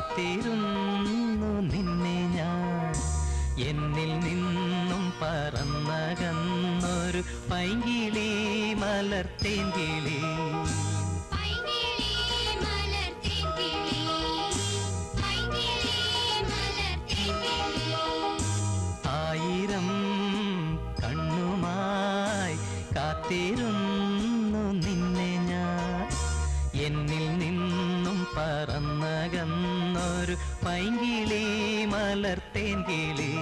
കാത്തിരുന്നു നിന്നെ ഞാൻ. എന്നിൽ നിന്നും പറന്നകന്നൊരു പൈങ്കിളി മലർത്തേങ്കിളി. ആയിരം കണ്ണുമായി കാത്തിരുന്നു നിന്നെ ഞാൻ. എന്നിൽ നിന്നും പറന്നകന്നൊരു പൈങ്കിളി മലർത്തേങ്കിളി.